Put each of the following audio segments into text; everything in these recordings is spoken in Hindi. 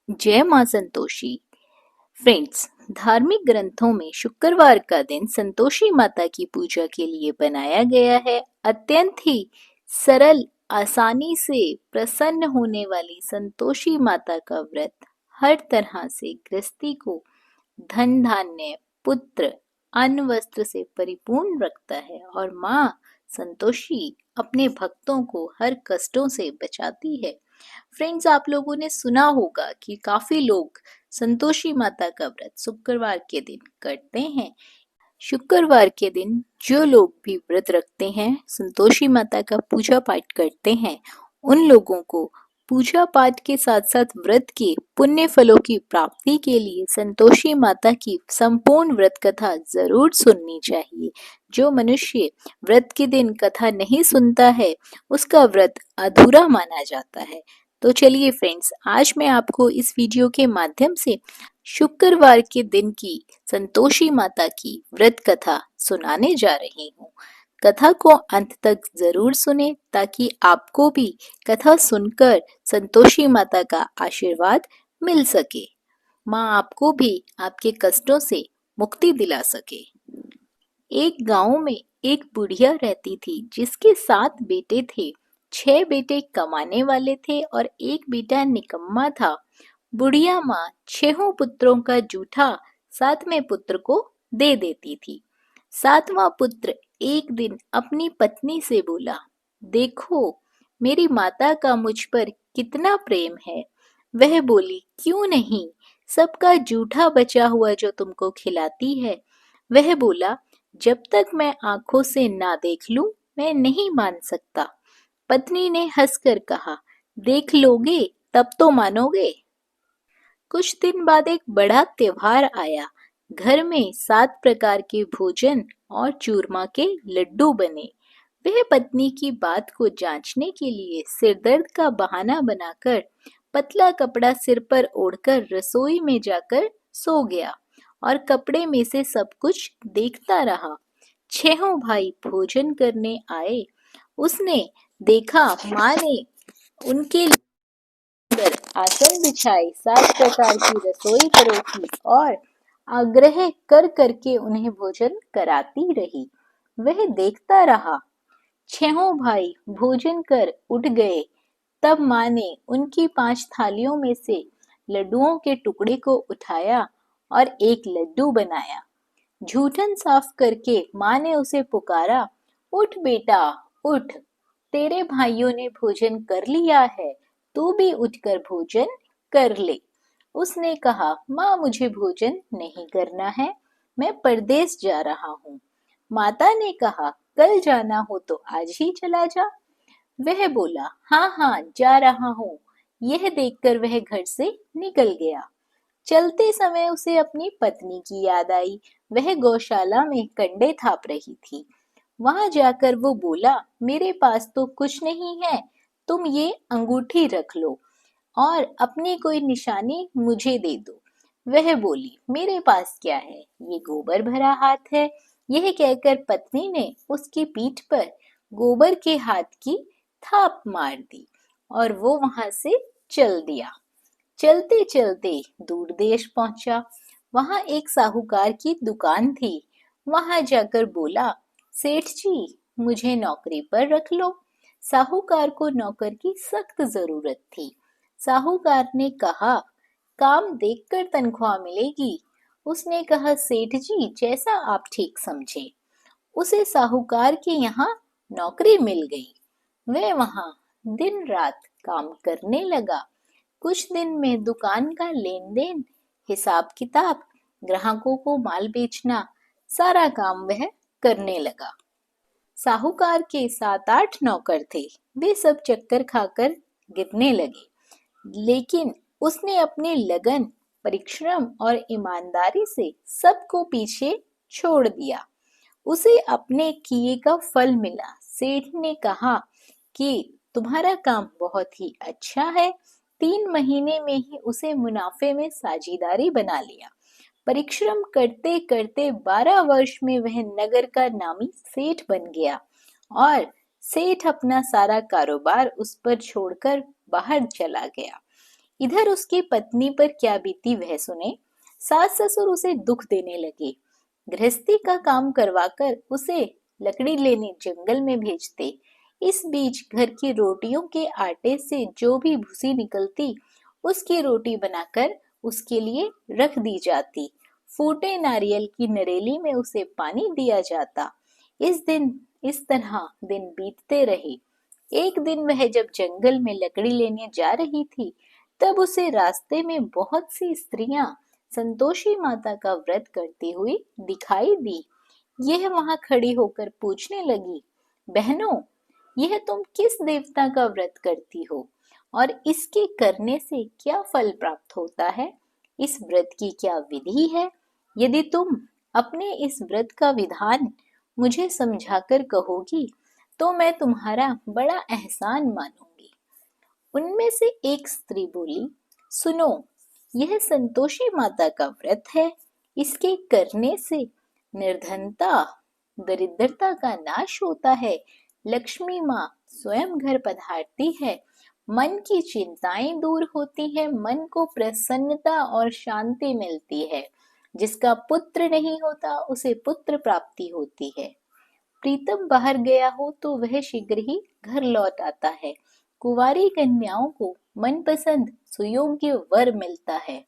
जय मां संतोषी। फ्रेंड्स, धार्मिक ग्रंथों में शुक्रवार का दिन संतोषी माता की पूजा के लिए बनाया गया है। अत्यंत ही सरल, आसानी से प्रसन्न होने वाली संतोषी माता का व्रत हर तरह से गृहस्थी को धन धान्य, पुत्र, अन्न वस्त्र से परिपूर्ण रखता है और माँ संतोषी अपने भक्तों को हर कष्टों से बचाती है। फ्रेंड्स, आप लोगों ने सुना होगा कि काफी लोग संतोषी माता का व्रत शुक्रवार के दिन करते हैं। शुक्रवार के दिन जो लोग भी व्रत रखते हैं, संतोषी माता का पूजा पाठ करते हैं, उन लोगों को पूजा पाठ के साथ साथ व्रत के पुण्य फलों की प्राप्ति के लिए संतोषी माता की संपूर्ण व्रत कथा जरूर सुननी चाहिए। जो मनुष्य व्रत के दिन कथा नहीं सुनता है, उसका व्रत अधूरा माना जाता है। तो चलिए फ्रेंड्स, आज मैं आपको इस वीडियो के माध्यम से शुक्रवार के दिन की संतोषी माता की व्रत कथा सुनाने जा रही हूँ। कथा को अंत तक जरूर सुने ताकि आपको भी कथा सुनकर संतोषी माता का आशीर्वाद मिल सके, माँ आपको भी आपके कष्टों से मुक्ति दिला सके। एक गांव में एक बुढ़िया रहती थी जिसके 7 बेटे थे। 6 बेटे कमाने वाले थे और एक बेटा निकम्मा था। बुढ़िया माँ 6 पुत्रों का जूठा 7वें पुत्र को दे देती थी। 7वां पुत्र एक दिन अपनी पत्नी से बोला, देखो मेरी माता का मुझ पर कितना प्रेम है। वह बोली, क्यों नहीं, सबका जूठा बचा हुआ जो तुमको खिलाती है। वह बोला, जब तक मैं आंखों से ना देख लूं, मैं नहीं मान सकता। पत्नी ने हंसकर कहा, देख लोगे तब तो मानोगे। कुछ दिन बाद एक बड़ा त्योहार आया। घर में 7 प्रकार के भोजन और चूरमा के लड्डू बने। वह पत्नी की बात को जांचने के लिए सिरदर्द का बहाना बनाकर पतला कपड़ा सिर पर ओढ़कर रसोई में जाकर सो गया और कपड़े में से सब कुछ देखता रहा। 6 भाई भोजन करने आए। उसने देखा माँ ने उनके पर आसन बिछाई, 7 प्रकार की रसोई परोसी और आग्रह कर करके उन्हें भोजन कराती रही। वह देखता रहा। 6 भाई भोजन कर उठ गए। तब माँ ने उनकी 5 थालियों में से लड्डुओं के टुकड़े को उठाया और एक लड्डू बनाया। जूठन साफ करके माँ ने उसे पुकारा, उठ बेटा उठ, तेरे भाइयों ने भोजन कर लिया है, तू भी उठकर भोजन कर ले। उसने कहा, माँ मुझे भोजन नहीं करना है, मैं परदेस जा रहा हूँ। माता ने कहा, कल जाना हो तो आज ही चला जा। वह बोला, हाँ हाँ जा रहा हूँ। यह देखकर वह घर से निकल गया। चलते समय उसे अपनी पत्नी की याद आई। वह गौशाला में कंडे थाप रही थी। वहां जाकर वो बोला, मेरे पास तो कुछ नहीं है, तुम ये अंगूठी रख लो और अपनी कोई निशानी मुझे दे दो। वह बोली, मेरे पास क्या है, ये गोबर भरा हाथ है। यह कहकर पत्नी ने उसकी पीठ पर गोबर के हाथ की थाप मार दी और वो वहां से चल दिया। चलते चलते दूर देश पहुंचा। वहां एक साहूकार की दुकान थी। वहां जाकर बोला, सेठ जी मुझे नौकरी पर रख लो। साहूकार को नौकर की सख्त जरूरत थी। साहूकार ने कहा, काम देखकर तनख्वाह मिलेगी। उसने कहा, सेठ जी जैसा आप ठीक समझे। उसे साहूकार के यहाँ नौकरी मिल गई। वह वहां दिन रात काम करने लगा। कुछ दिन में दुकान का लेन देन, हिसाब किताब, ग्राहकों को माल बेचना, सारा काम वह करने लगा। साहूकार के 7-8 नौकर थे। वे सब चक्कर खाकर गिरने लगे, लेकिन उसने अपने लगन, परिश्रम और ईमानदारी से सबको पीछे छोड़ दिया। उसे अपने किए का फल मिला। सेठ ने कहा कि तुम्हारा काम बहुत ही अच्छा है। 3 महीने में ही उसे मुनाफे में साझेदारी बना लिया। परिश्रम करते करते 12 वर्ष में वह नगर का नामी सेठ बन गया और सेठ अपना सारा कारोबार उस पर छोड़कर बाहर चला गया। इधर उसकी पत्नी पर क्या बीती वह सुने। सास ससुर उसे दुख देने लगे, गृहस्थी का काम करवाकर उसे लकड़ी लेने जंगल में भेजते। इस बीच घर की रोटियों के आटे से जो भी भूसी निकलती, उसकी रोटी बनाकर उसके लिए रख दी जाती। फूटे नारियल की नरेली में उसे पानी दिया जाता। इस तरह दिन बीतते रहे। एक दिन वह जब जंगल में लकड़ी लेने जा रही थी, तब उसे रास्ते में बहुत सी स्त्रियां संतोषी माता का व्रत करती हुई दिखाई दी। यह वहां खड़ी होकर पूछने लगी, बहनों, यह तुम किस देवता का व्रत करती हो और इसके करने से क्या फल प्राप्त होता है? इस व्रत की क्या विधि है? यदि तुम अपने इस व्रत का विधान मुझे समझाकर कहोगी, तो मैं तुम्हारा बड़ा एहसान मानूंगी। उनमें से एक स्त्री बोली, सुनो, यह संतोषी माता का व्रत है। इसके करने से निर्धनता, दरिद्रता का नाश होता है। लक्ष्मी माँ स्वयं घर पधारती है। मन की चिंताएं दूर होती है, मन को प्रसन्नता और शांति मिलती है। जिसका पुत्र नहीं होता उसे पुत्र प्राप्ति होती है। प्रीतम बाहर गया हो तो वह शीघ्र ही घर लौट आता है। कुंवारी कन्याओं को मनपसंद सुयोग्य वर मिलता है।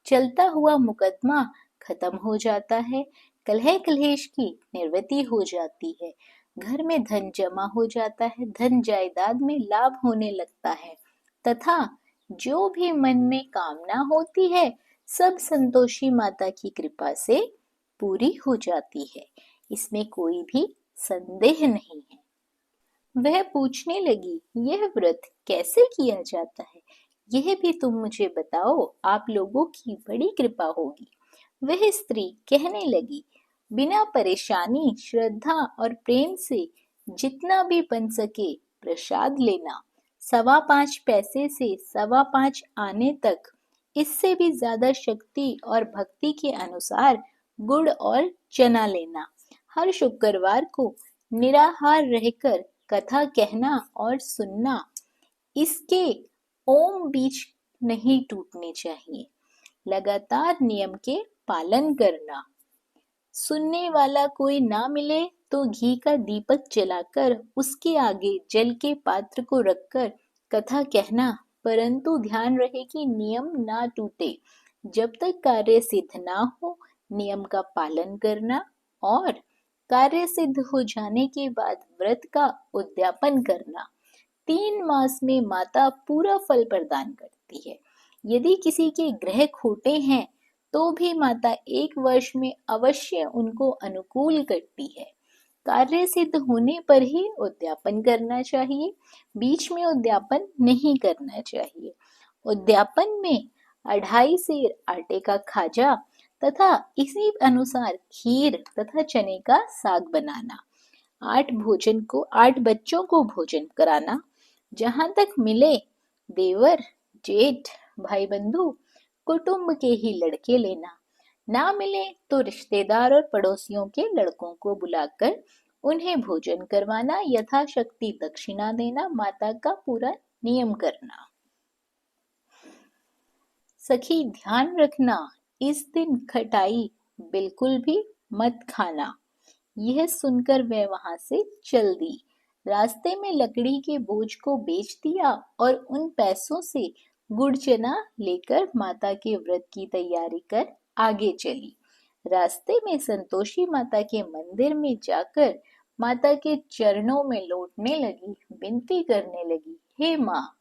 चलता हुआ मुकदमा खत्म हो जाता है। कलह कलेश की निवृत्ति हो जाती है। घर में धन जमा हो जाता है। धन जायदाद में लाभ होने लगता है तथा जो भी मन में कामना होती है, सब संतोषी माता की कृपा से पूरी हो जाती है। इसमें कोई भी संदेह नहीं है। वह पूछने लगी, यह व्रत कैसे किया जाता है? यह भी तुम मुझे बताओ, आप लोगों की बड़ी कृपा होगी। वह स्त्री कहने लगी, बिना परेशानी, श्रद्धा और प्रेम से जितना भी बन सके प्रसाद लेना। 5.25 पैसे से 5.25 आने तक, इससे भी ज्यादा शक्ति और भक्ति के अनुसार गुड़ और चना लेना। हर शुक्रवार को निराहार रहकर कथा कहना और सुनना। इसके ओम बीच नहीं टूटने चाहिए। लगातार नियम के पालन करना। सुनने वाला कोई ना मिले तो घी का दीपक जलाकर उसके आगे जल के पात्र को रखकर कथा कहना, परंतु ध्यान रहे कि नियम ना टूटे। जब तक कार्य सिद्ध ना हो, नियम का पालन करना और कार्य सिद्ध हो जाने के बाद व्रत का उद्यापन करना। 3 मास में माता पूरा फल प्रदान करती है। यदि किसी के ग्रह खोटे हैं तो भी माता 1 वर्ष में अवश्य उनको अनुकूल करती है। कार्य सिद्ध होने पर ही उद्यापन करना चाहिए, बीच में उद्यापन नहीं करना चाहिए। उद्यापन में 2.5 सेर आटे का खाजा तथा इसी अनुसार खीर तथा चने का साग बनाना। 8 बच्चों को भोजन कराना। जहां तक मिले देवर, जेठ, भाई बंधु, कुटुंब के ही लड़के लेना। ना मिले तो रिश्तेदार और पड़ोसियों के लड़कों को बुलाकर उन्हें भोजन करवाना, यथाशक्ति दक्षिणा देना, माता का पूरा नियम करना। सखी ध्यान रखना, इस दिन खटाई बिल्कुल भी मत खाना। यह सुनकर वह वहां से चल दी। रास्ते में लकड़ी के बोझ को बेच दिया और उन पैसों से गुड़ चना लेकर माता के व्रत की तैयारी कर आगे चली। रास्ते में संतोषी माता के मंदिर में जाकर माता के चरणों में लौटने लगी, विनती करने लगी, हे माँ,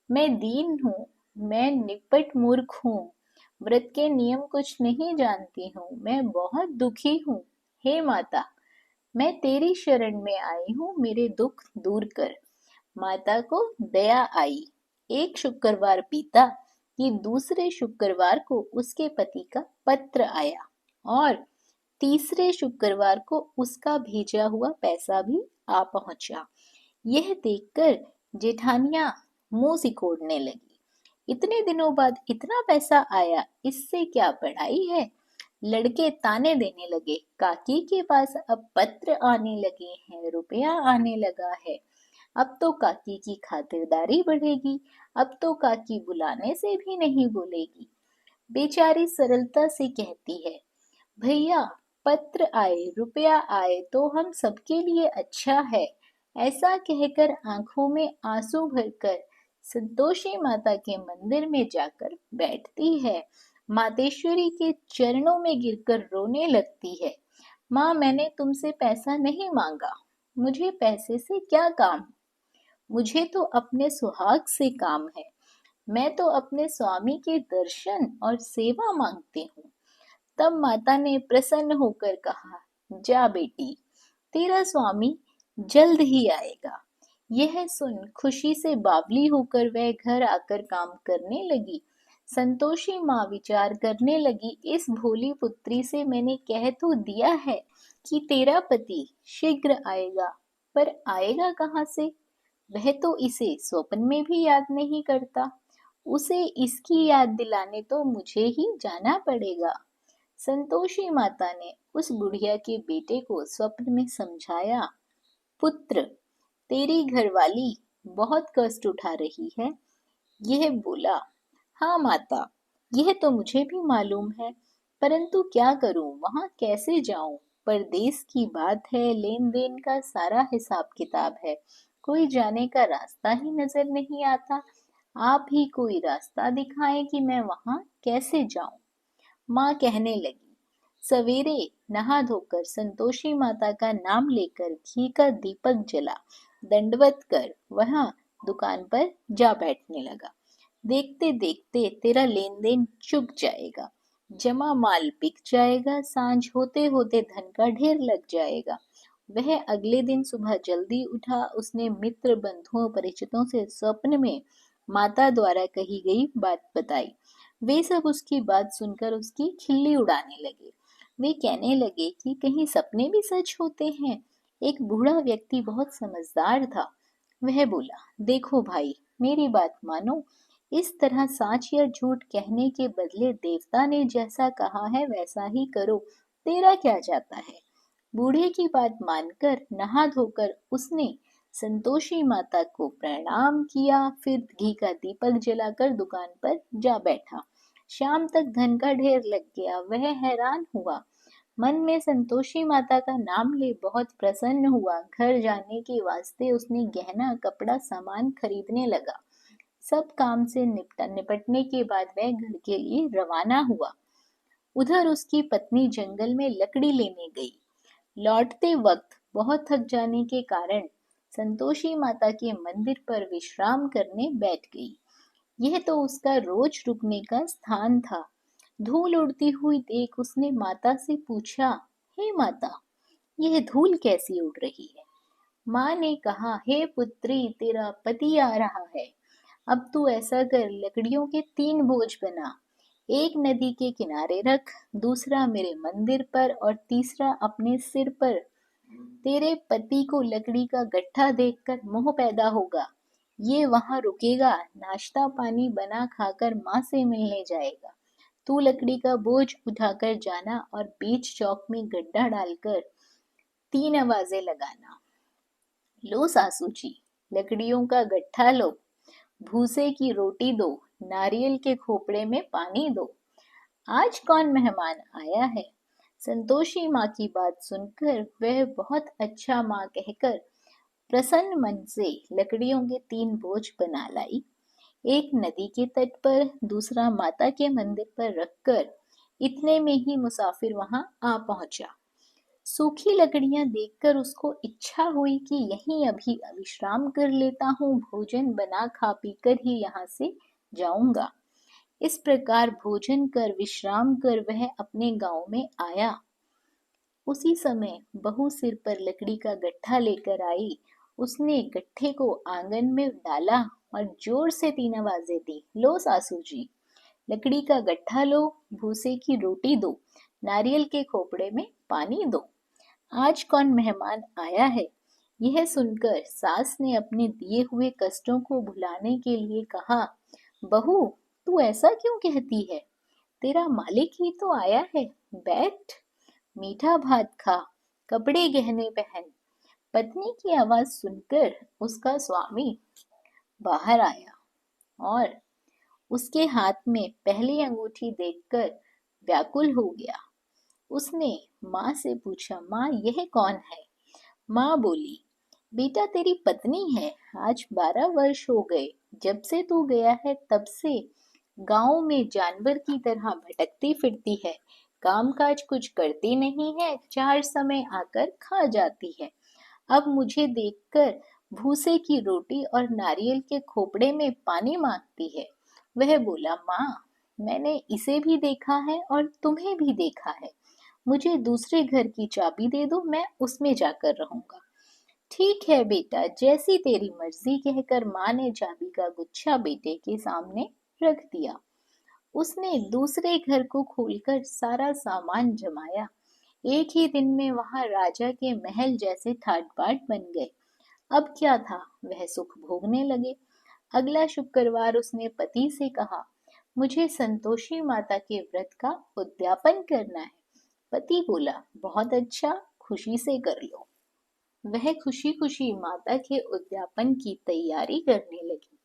मैं दीन हूँ, मैं निपट मूर्ख हूँ, व्रत के नियम कुछ नहीं जानती हूँ, मैं बहुत दुखी हूँ। हे माता, मैं तेरी शरण में आई हूँ, मेरे दुख दूर कर। माता को दया आई। एक शुक्रवार बीता कि दूसरे शुक्रवार को उसके पति का पत्र आया और तीसरे शुक्रवार को उसका भेजा हुआ पैसा भी आ पहुंचा। यह देखकर जेठानियां मुंह सिकोड़ने लगी। इतने दिनों बाद इतना पैसा आया, इससे क्या बड़ाई है? लड़के ताने देने लगे, काकी के पास अब पत्र आने लगे हैं, रुपया आने लगा है। अब तो काकी की खातिरदारी बढ़ेगी, अब तो काकी बुलाने से भी नहीं बोलेगी। बेचारी सरलता से कहती है, भैया पत्र आए रुपया आए तो हम सबके लिए अच्छा है। ऐसा कहकर आंखों में आंसू भरकर संतोषी माता के मंदिर में जाकर बैठती है। मातेश्वरी के चरणों में गिरकर रोने लगती है। माँ, मैंने तुमसे पैसा नहीं मांगा, मुझे पैसे से क्या काम, मुझे तो अपने सुहाग से काम है। मैं तो अपने स्वामी के दर्शन और सेवा मांगती हूँ। तब माता ने प्रसन्न होकर कहा, जा बेटी, तेरा स्वामी जल्द ही आएगा। यह सुन खुशी से बावली होकर वह घर आकर काम करने लगी। संतोषी माँ विचार करने लगी, इस भोली पुत्री से मैंने कह तो दिया है कि तेरा पति शीघ्र आएगा, पर आएगा कहाँ से? वह तो इसे स्वप्न में भी याद नहीं करता। उसे इसकी याद दिलाने तो मुझे ही जाना पड़ेगा। संतोषी माता ने उस बुढ़िया के बेटे को स्वप्न में समझाया, पुत्र, तेरी घरवाली बहुत कष्ट उठा रही है। यह बोला, हाँ माता, यह तो मुझे भी मालूम है, परंतु क्या करूं, वहां कैसे जाऊं? परदेश की बात है, लेन देन का सारा हिसाब किताब है, कोई जाने का रास्ता ही नजर नहीं आता। आप ही कोई रास्ता दिखाएं कि मैं वहां कैसे जाऊं। माँ कहने लगी, सवेरे नहा धोकर संतोषी माता का नाम लेकर घी का दीपक जला दंडवत कर वहां दुकान पर जा बैठने लगा। देखते देखते तेरा लेन देन चुक जाएगा, जमा माल बिक जाएगा, सांझ होते होते धन का ढेर लग जाएगा। वह अगले दिन सुबह जल्दी उठा। उसने मित्र बंधुओं परिचितों से स्वप्न में माता द्वारा कही गई बात बताई। वे सब उसकी बात सुनकर उसकी खिल्ली उड़ाने लगे। वे कहने लगे कि कहीं सपने भी सच होते हैं। एक बूढ़ा व्यक्ति बहुत समझदार था। वह बोला, देखो भाई, मेरी बात मानो, इस तरह साच या झूठ कहने के बदले देवता ने जैसा कहा है वैसा ही करो, तेरा क्या जाता है। बूढ़े की बात मानकर नहा धोकर उसने संतोषी माता को प्रणाम किया, फिर घी का दीपक जलाकर दुकान पर जा बैठा। शाम तक धन का ढेर लग गया। वह हैरान हुआ, मन में संतोषी माता का नाम ले बहुत प्रसन्न हुआ। घर जाने के वास्ते उसने गहना कपड़ा सामान खरीदने लगा। सब काम से निपटने के बाद वह घर के लिए रवाना हुआ। उधर उसकी पत्नी जंगल में लकड़ी लेने गई। लौटते वक्त बहुत थक जाने के कारण संतोषी माता के मंदिर पर विश्राम करने बैठ गई। यह तो उसका रोज रुकने का स्थान था। धूल उड़ती हुई देख उसने माता से पूछा, हे माता, यह धूल कैसी उड़ रही है? माँ ने कहा, हे पुत्री, तेरा पति आ रहा है। अब तू ऐसा कर, लकड़ियों के 3 बोझ बना, एक नदी के किनारे रख, दूसरा मेरे मंदिर पर और तीसरा अपने सिर पर। तेरे पति को लकड़ी का गट्ठा देखकर मोह पैदा होगा। ये वहां रुकेगा, नाश्ता पानी बना खाकर माँ से मिलने जाएगा। तू लकड़ी का बोझ उठाकर जाना और बीच चौक में गड्ढा डालकर 3 आवाजें लगाना। लो सासू जी, लकड़ियों का गट्ठा लो, भूसे की रोटी दो, नारियल के खोपड़े में पानी दो। आज कौन मेहमान आया है? संतोषी माँ की बात सुनकर वह बहुत अच्छा माँ कहकर प्रसन्न मन से लकड़ियों के 3 बोझ बना लाई। एक नदी के तट पर, दूसरा माता के मंदिर पर रखकर इतने में ही मुसाफिर वहां आ पहुंचा। सूखी लकड़ियां देखकर उसको इच्छा हुई कि यहीं अभी विश्राम कर लेता हूँ, भोजन बना खा पी कर ही यहाँ से जाऊंगा। इस प्रकार भोजन कर विश्राम कर वह अपने गांव में आया। उसी समय बहू सिर पर लकड़ी का गट्ठा लेकर आई। उसने गट्ठे को आंगन में डाला और जोर से 3 आवाजें दी, लो सासू जी, लकड़ी का गट्ठा लो, भूसे की रोटी दो, नारियल के खोपड़े में पानी दो। आज कौन मेहमान आया है? यह सुनकर सास ने अपने दिए हुए कष्टों को भुलाने के लिए कहा, बहू, तू ऐसा क्यों कहती है? तेरा मालिक ही तो आया है, बैठ, मीठा भात खा, कपड़े गहने पहन, पत्नी की आवाज सुनकर उसका स्वामी बाहर आया और उसके हाथ में पहली अंगूठी देखकर व्याकुल हो गया। उसने माँ से पूछा, माँ यह कौन है? माँ बोली, बेटा तेरी पत्नी है। आज 12 वर्ष हो गए जब से तू गया है, तब से गांव में जानवर की तरह भटकती फिरती है। काम काज कुछ करती नहीं है, चार समय आकर खा जाती है। अब मुझे देखकर भूसे की रोटी और नारियल के खोपड़े में पानी मांगती है। वह बोला, माँ मैंने इसे भी देखा है और तुम्हें भी देखा है। मुझे दूसरे घर की चाबी दे दो, मैं उसमें जाकर रहूंगा। ठीक है बेटा, जैसी तेरी मर्जी, कहकर माँ ने चाबी का गुच्छा बेटे के सामने रख दिया। उसने दूसरे घर को खोलकर सारा सामान जमाया। एक ही दिन में वहां राजा के महल जैसे ठाट बाट बन गए। अब क्या था, वह सुख भोगने लगे। अगला शुक्रवार उसने पति से कहा, मुझे संतोषी माता के व्रत का उद्यापन करना है। पति बोला, बहुत अच्छा, खुशी से कर लो। वह खुशी खुशी माता के उद्यापन की तैयारी करने लगी।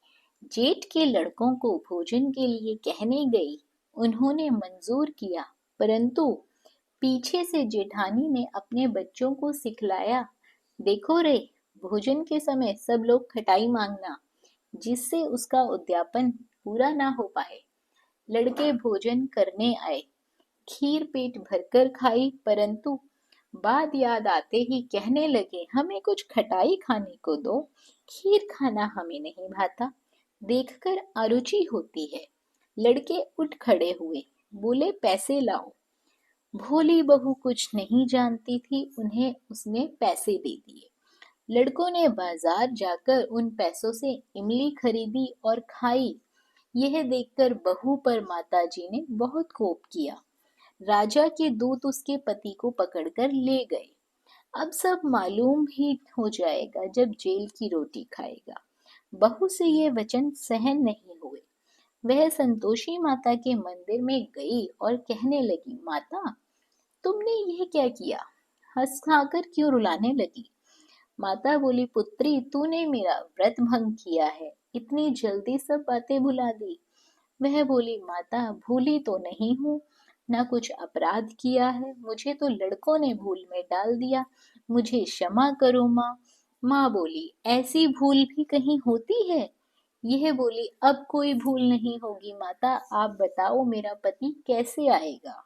जेठ के लड़कों को भोजन के लिए कहने गई। उन्होंने मंजूर किया, परंतु पीछे से जेठानी ने अपने बच्चों को सिखलाया, देखो रे, भोजन के समय सब लोग खटाई मांगना, जिससे उसका उद्यापन पूरा ना हो पाए। लड़के भोजन करने आए, खीर पेट भरकर खाई, परंतु बात याद आते ही कहने लगे, हमें कुछ खटाई खाने को दो, खीर खाना हमें नहीं भाता, देखकर अरुचि होती है। लड़के उठ खड़े हुए, बोले, पैसे लाओ। भोली बहू कुछ नहीं जानती थी, उन्हें उसने पैसे दे दिए। लड़कों ने बाजार जाकर उन पैसों से इमली खरीदी और खाई। यह देखकर बहू पर माताजी ने बहुत कोप किया। राजा के दूत उसके पति को पकड़कर ले गए। अब सब मालूम ही हो जाएगा जब जेल की रोटी खाएगा। बहू से ये वचन सहन नहीं हुए। वह संतोषी माता के मंदिर में गई और कहने लगी, माता तुमने यह क्या किया? हंस खाकर क्यों रुलाने लगी? माता बोली, पुत्री तूने मेरा व्रत भंग किया है, इतनी जल्दी सब बातें भुला दी। वह बोली, माता भूली तो नहीं हूँ, ना कुछ अपराध किया है, मुझे तो लड़कों ने भूल में डाल दिया, मुझे क्षमा करो माँ। माँ बोली, ऐसी भूल भी कहीं होती है? यह बोली, अब कोई भूल नहीं होगी माता, आप बताओ मेरा पति कैसे आएगा?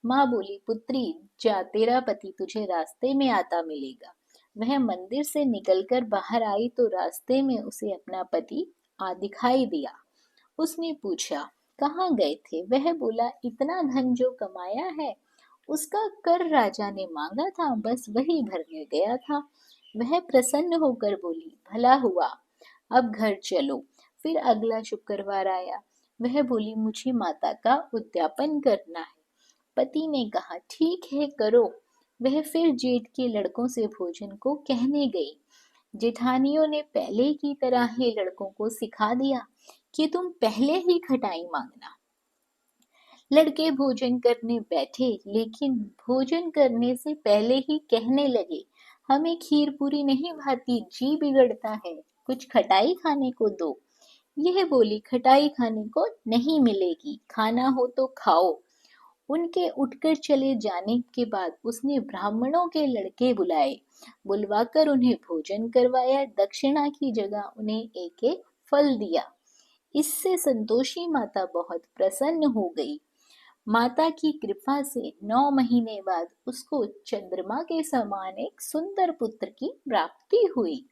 माँ बोली, पुत्री जा, तेरा पति तुझे रास्ते में आता मिलेगा। वह मंदिर से निकलकर बाहर आई तो रास्ते में उसे अपना पति आ दिखाई दिया। उसने पूछा, कहाँ गए थे? वह बोला, इतना धन जो कमाया है उसका कर राजा ने मांगा था, बस वही भरने गया था। वह प्रसन्न होकर बोली, भला हुआ, अब घर चलो। फिर अगला शुक्रवार आया। वह बोली, मुझे माता का उद्यापन करना है। पति ने कहा, ठीक है करो। वह फिर जेठ के लड़कों से भोजन को कहने गई। जेठानियों ने पहले की तरह ही लड़कों को सिखा दिया कि तुम पहले ही खटाई मांगना। लड़के भोजन करने बैठे, लेकिन भोजन करने से पहले ही कहने लगे, हमें खीर पूरी नहीं भाती, जी बिगड़ता है, कुछ खटाई खाने को दो। यह बोली, खटाई खाने को नहीं मिलेगी, खाना हो तो खाओ। उनके उठकर चले जाने के बाद उसने ब्राह्मणों के लड़के बुलाए, बुलवाकर उन्हें भोजन करवाया, दक्षिणा की जगह उन्हें एक एक फल दिया। इससे संतोषी माता बहुत प्रसन्न हो गई। माता की कृपा से 9 महीने बाद उसको चंद्रमा के समान एक सुंदर पुत्र की प्राप्ति हुई।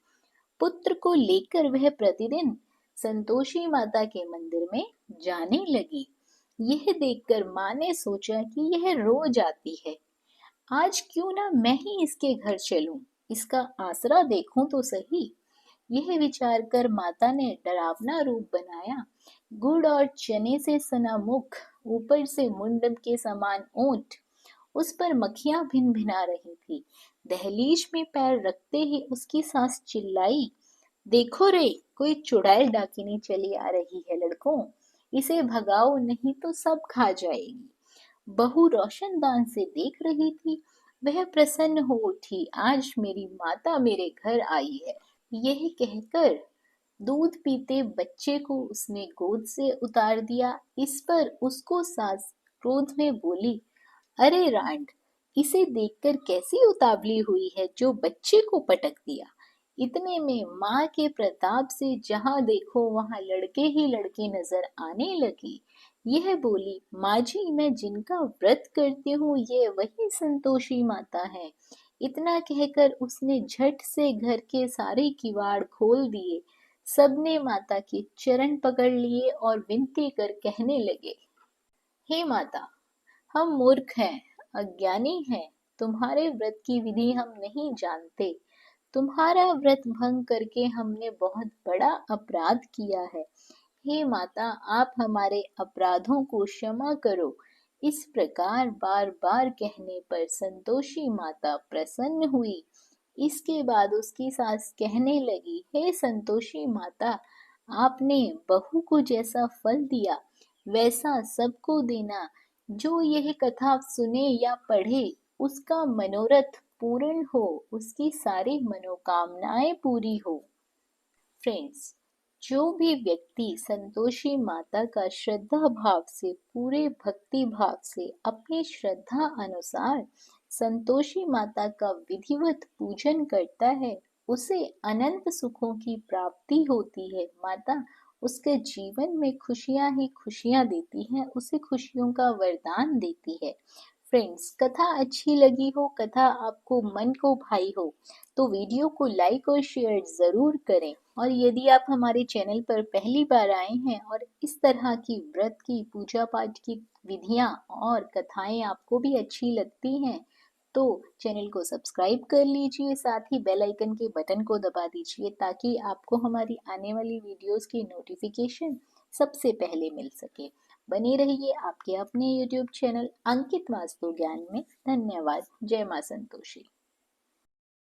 पुत्र को लेकर वह प्रतिदिन संतोषी माता के मंदिर में जाने लगी। यह देखकर माँ ने सोचा कि यह रोज आती है, आज क्यों ना मैं ही इसके घर चलूं, इसका आसरा देखूं तो सही। यह विचार कर माता ने डरावना रूप बनाया। गुड़ और चने से सना मुख, ऊपर से मुंडम के समान ओंठ, उस पर मक्खियां भिन भिना रही थी। दहलीज में पैर रखते ही उसकी सास चिल्लाई, देखो रे, कोई चुड़ैल डाकिनी चली आ रही है लड़कों, इसे भगाओ नहीं तो सब खा जाएगी। बहू रोशनदान से देख रही थी। वह प्रसन्न हो उठी। आज मेरी माता मेरे घर आई है। यही कहकर दूध पीते बच्चे को उसने गोद से उतार दिया। इस पर उसको सास क्रोध में बोली, अरे रांड, इसे देखकर कैसी उतावली हुई है जो बच्चे को पटक दिया। इतने में माँ के प्रताप से जहाँ देखो वहाँ लड़के ही लड़के नजर आने लगे। यह बोली, माँ जी, मैं जिनका व्रत करती हूँ ये वही संतोषी माता है। इतना कहकर उसने झट से घर के सारे किवाड़ खोल दिए। सबने माता के चरण पकड़ लिए और विनती कर कहने लगे, हे माता, हम मूर्ख हैं, अज्ञानी हैं, तुम्हारे व्रत की विधि हम नहीं जानते। तुम्हारा व्रत भंग करके हमने बहुत बड़ा अपराध किया है। हे माता, आप हमारे अपराधों को क्षमा करो। इस प्रकार बार बार कहने पर संतोषी माता प्रसन्न हुई। इसके बाद उसकी सास कहने लगी, हे संतोषी माता, आपने बहू को जैसा फल दिया वैसा सबको देना। जो यह कथा सुने या पढ़े उसका मनोरथ पूर्ण हो, उसकी सारी मनोकामनाएं पूरी हो। फ्रेंड्स, जो भी व्यक्ति संतोषी माता का श्रद्धा भाव से, पूरे भक्ति भाव से, अपनी श्रद्धा अनुसार संतोषी माता का विधिवत पूजन करता है, उसे अनंत सुखों की प्राप्ति होती है। माता उसके जीवन में खुशियां ही खुशियां देती हैं, उसे खुशियों का वरदान देती है। फ्रेंड्स, कथा अच्छी लगी हो, कथा आपको मन को भाई हो, तो वीडियो को लाइक और शेयर ज़रूर करें। और यदि आप हमारे चैनल पर पहली बार आए हैं और इस तरह की व्रत की, पूजा पाठ की विधियां और कथाएं आपको भी अच्छी लगती हैं, तो चैनल को सब्सक्राइब कर लीजिए, साथ ही बेल आइकन के बटन को दबा दीजिए ताकि आपको हमारी आने वाली वीडियोस की नोटिफिकेशन सबसे पहले मिल सके। बने रहिए आपके अपने YouTube चैनल अंकित वास्तु ज्ञान में। धन्यवाद। जय मां संतोषी।